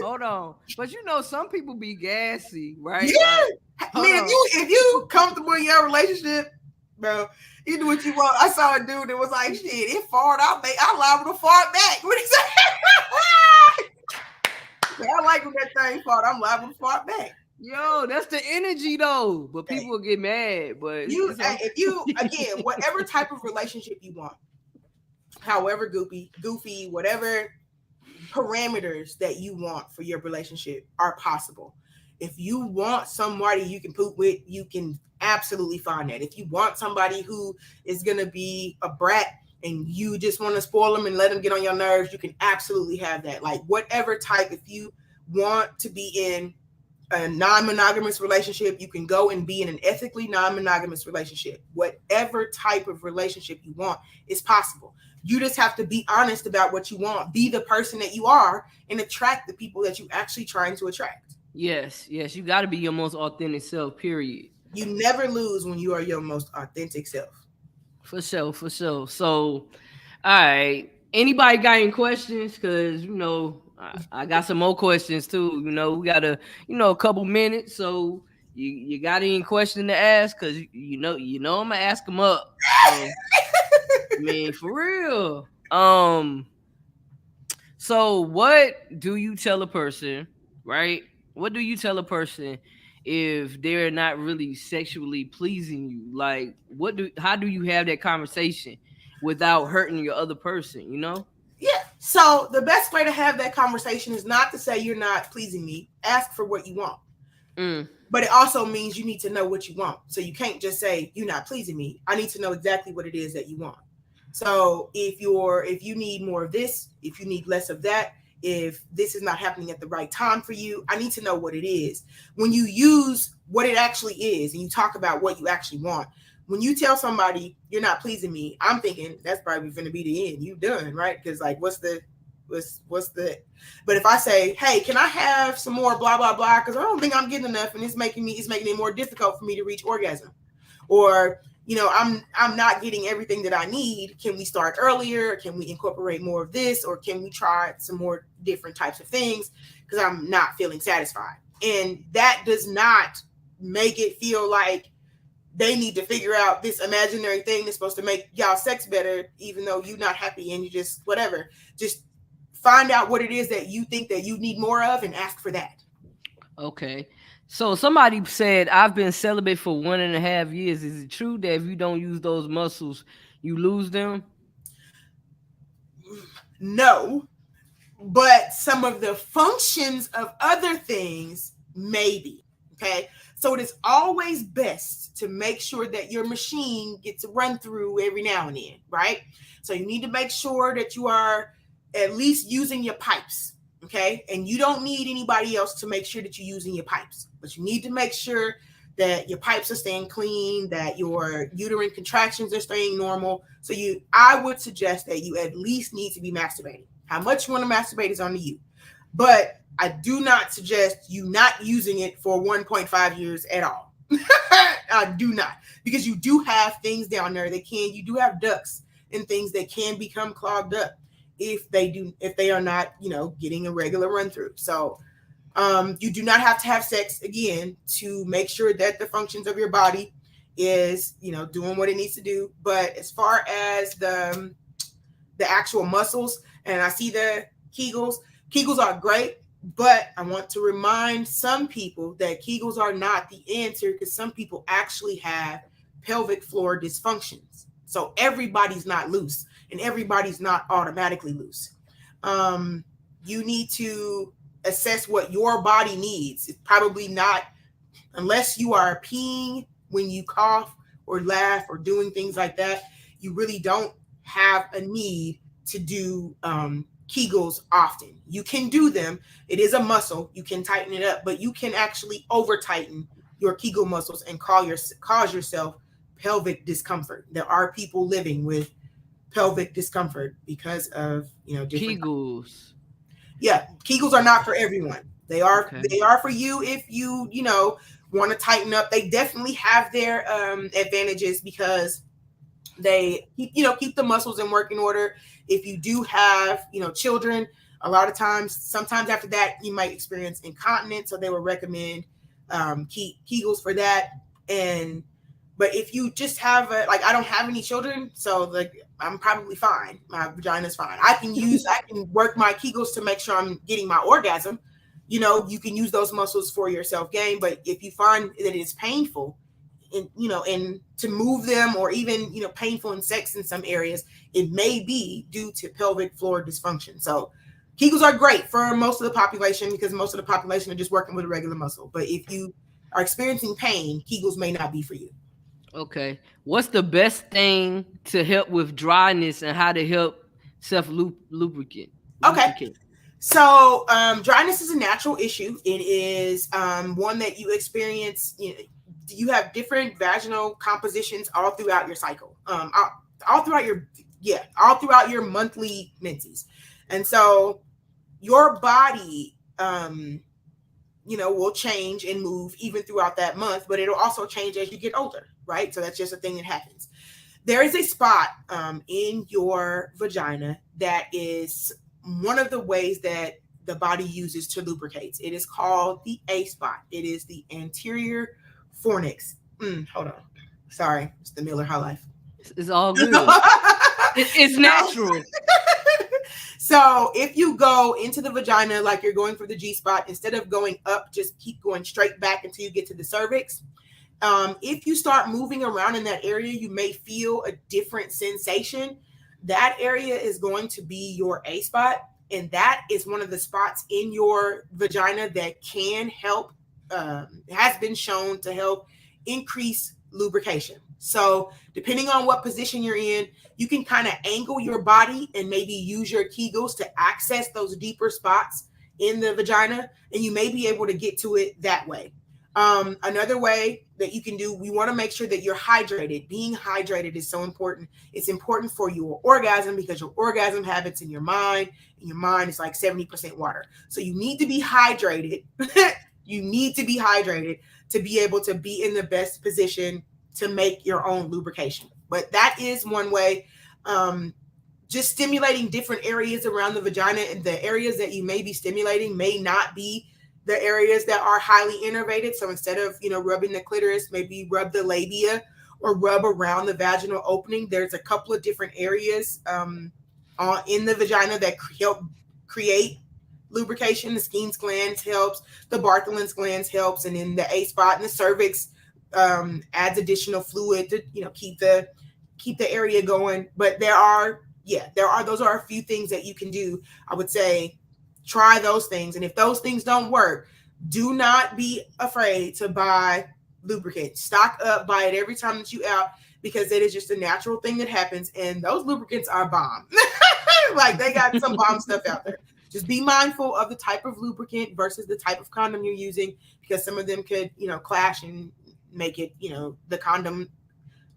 Hold on. But some people be gassy, right? Yeah. If you comfortable in your relationship, bro, you do what you want. I saw a dude that was like, shit, it farted. I'm liable to fart back. What he say? I like when that thing fart. I'm liable to fart back. Yo, that's the energy though. But people will get mad. But if you again, whatever type of relationship you want, however goofy, whatever parameters that you want for your relationship are possible. If you want somebody you can poop with, you can absolutely find that. If you want somebody who is going to be a brat and you just want to spoil them and let them get on your nerves, you can absolutely have that. Like, whatever type, if you want to be in a non-monogamous relationship, you can go and be in an ethically non-monogamous relationship. Whatever type of relationship you want is possible. You just have to be honest about what you want. Be the person that you are and attract the people that you actually trying to attract. Yes. You got to be your most authentic self, period. You never lose when you are your most authentic self. For sure. So, all right. Anybody got any questions? Because, I got some more questions too. We got a couple minutes. So you got any question to ask? Because, I'm going to ask them up. So, I mean, for real. So what do you tell a person, right? What do you tell a person if they're not really sexually pleasing you? Like, how do you have that conversation without hurting your other person, Yeah. So the best way to have that conversation is not to say you're not pleasing me. Ask for what you want. But it also means you need to know what you want. So you can't just say you're not pleasing me. I need to know exactly what it is that you want. So if you need more of this, if you need less of that, if this is not happening at the right time for you, I need to know what it is. When you use what it actually is and you talk about what you actually want, when you tell somebody you're not pleasing me, I'm thinking that's probably going to be the end. You done, right? Because like, what's the what's the, but if I say, hey, can I have some more blah, blah, blah, because I don't think I'm getting enough and it's making it more difficult for me to reach orgasm. Or, I'm not getting everything that I need. Can we start earlier? Can we incorporate more of this? Or can we try some more different types of things? Because I'm not feeling satisfied. And that does not make it feel like they need to figure out this imaginary thing that's supposed to make y'all sex better, even though you're not happy and you just whatever. Just find out what it is that you think that you need more of and ask for that. Okay. So somebody said, I've been celibate for 1.5 years. Is it true that if you don't use those muscles, you lose them? No, but some of the functions of other things, maybe. Okay. So it is always best to make sure that your machine gets a run through every now and then, right? So you need to make sure that you are at least using your pipes. Okay. And you don't need anybody else to make sure that you're using your pipes, but you need to make sure that your pipes are staying clean, that your uterine contractions are staying normal. So I would suggest that you at least need to be masturbating. How much you want to masturbate is on to you. But I do not suggest you not using it for 1.5 years at all. I do not. Because you do have things down there you do have ducts and things that can become clogged up if they are not, getting a regular run through. So you do not have to have sex again to make sure that the functions of your body is, doing what it needs to do. But as far as the actual muscles, and I see the Kegels are great, but I want to remind some people that Kegels are not the answer, because some people actually have pelvic floor dysfunctions. So everybody's not loose and everybody's not automatically loose. You need to assess what your body needs. It's probably not, unless you are peeing when you cough or laugh or doing things like that, you really don't have a need to do Kegels often. You can do them. It is a muscle. You can tighten it up, but you can actually over tighten your Kegel muscles and cause yourself pelvic discomfort. There are people living with pelvic discomfort because of, different Kegels. Yeah, Kegels are not for everyone. They are for you if you, want to tighten up. They definitely have their advantages because they keep the muscles in working order. If you do have, children, a lot of times, sometimes after that, you might experience incontinence. So they would recommend Kegels for that. But if you just have I don't have any children, so I'm probably fine. My vagina's fine. I can work my Kegels to make sure I'm getting my orgasm. You can use those muscles for your self gain. But if you find that it's painful, and to move them, or even, painful in sex in some areas, it may be due to pelvic floor dysfunction. So Kegels are great for most of the population because most of the population are just working with a regular muscle. But if you are experiencing pain, Kegels may not be for you. Okay. What's the best thing to help with dryness and how to help lubricant? Okay. So dryness is a natural issue. It is one that you experience. You have different vaginal compositions all throughout your cycle, all throughout your monthly menses. And so your body, will change and move even throughout that month, but it'll also change as you get older, right? So that's just a thing that happens. There is a spot in your vagina that is one of the ways that the body uses to lubricate. It is called the A spot. It is the anterior fornix. Hold on. Sorry. It's the Miller High Life. It's all good. It's natural. So if you go into the vagina like you're going for the G spot, instead of going up, just keep going straight back until you get to the cervix. If you start moving around in that area, you may feel a different sensation. That area is going to be your A spot. And that is one of the spots in your vagina that can help, has been shown to help increase lubrication. So depending on what position you're in, you can kind of angle your body and maybe use your Kegels to access those deeper spots in the vagina, and you may be able to get to it that way. Another way that you can do, we want to make sure that you're hydrated. Being hydrated is so important. It's important for your orgasm because your orgasm habits in your mind, and your mind is like 70% water. So you need to be hydrated. You need to be hydrated to be able to be in the best position to make your own lubrication. But that is one way. Just stimulating different areas around the vagina, and the areas that you may be stimulating may not be the areas that are highly innervated. So instead of, rubbing the clitoris, maybe rub the labia or rub around the vaginal opening. There's a couple of different areas in the vagina that help create lubrication. The Skene's glands helps, the Bartholin's glands helps, and then the A spot and the cervix adds additional fluid to, keep the area going. But those are a few things that you can do. I would say try those things. And if those things don't work, do not be afraid to buy lubricant. Stock up, buy it every time that you out, because it is just a natural thing that happens. And those lubricants are bomb. Like, they got some bomb stuff out there. Just be mindful of the type of lubricant versus the type of condom you're using, because some of them could, clash and make it, the condom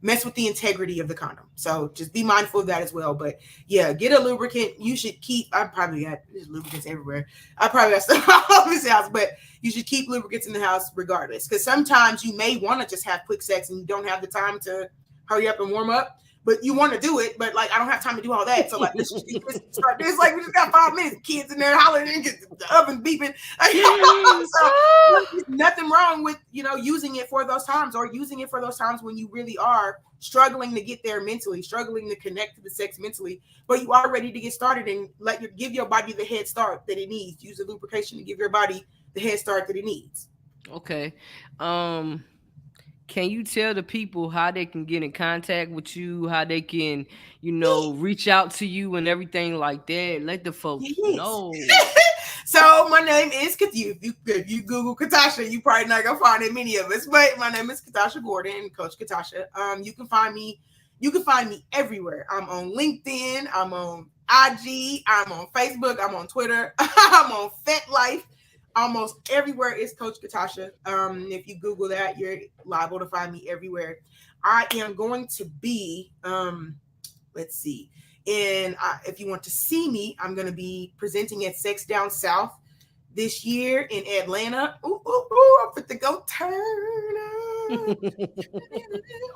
mess with the integrity of the condom. So just be mindful of that as well. But yeah, get a lubricant. You should keep, I probably got lubricants everywhere. I probably got stuff all over this house, but you should keep lubricants in the house regardless. Because sometimes you may want to just have quick sex and you don't have the time to hurry up and warm up, but you want to do it. But like, I don't have time to do all that. So like, let's start this. Like, we just got 5 minutes. Kids in there hollering and get the oven beeping. So there's nothing wrong with, using it for those times, or using it for those times when you really are struggling to get there mentally, struggling to connect to the sex mentally, but you are ready to get started, and give your body the head start that it needs. Use the lubrication to give your body the head start that it needs. Okay. Can you tell the people how they can get in contact with you, how they can, reach out to you and everything like that? Let the folks know. So my name is, if you Google Catasha, you probably not gonna find it, many of us, but my name is Catasha Gordon, Coach Catasha. You can find me everywhere. I'm on LinkedIn, I'm on IG, I'm on Facebook, I'm on Twitter, I'm on FetLife. Almost everywhere is Coach Catasha. If you Google that, you're liable to find me everywhere. I am going to be, let's see. And if you want to see me, I'm going to be presenting at Sex Down South this year in Atlanta. I'm fit to go turn up.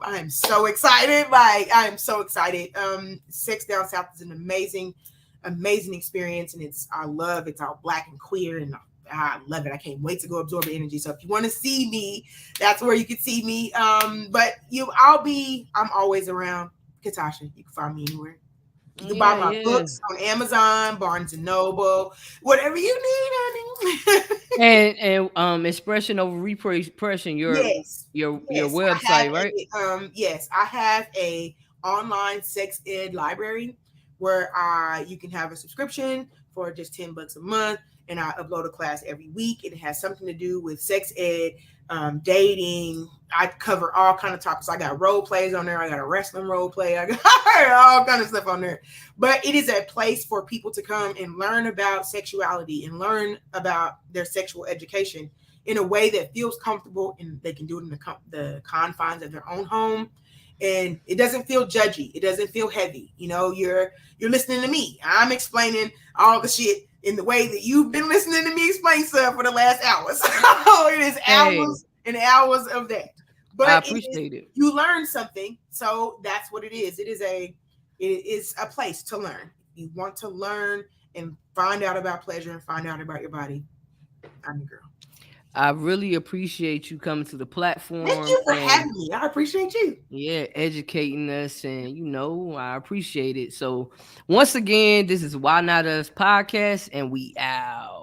I'm so excited. I am so excited. Sex Down South is an amazing experience. And it's all Black and queer, and I love it. I can't wait to go absorb the energy. So if you want to see me, that's where you can see me. But I'm always around. Catasha, you can find me anywhere. You can buy my books on Amazon, Barnes and Noble, whatever you need. and Expression Over Repression, your website, right? Yes, I have a online sex ed library where you can have a subscription for just $10 a month, and I upload a class every week. It has something to do with sex ed, dating. I cover all kind of topics. I got role plays on there. I got a wrestling role play. I got all kind of stuff on there. But it is a place for people to come and learn about sexuality and learn about their sexual education in a way that feels comfortable, and they can do it in the confines of their own home. And it doesn't feel judgy. It doesn't feel heavy. You're listening to me. I'm explaining all the shit in the way that you've been listening to me explain stuff for the last hours. It is hours and hours of that. But I appreciate it. You learn something, so that's what it is. It is a place to learn. You want to learn and find out about pleasure and find out about your body. I'm your girl. I really appreciate you coming to the platform. Thank you for having me. I appreciate you. Yeah, educating us, and I appreciate it. So once again, this is Why Not Us podcast, and we out.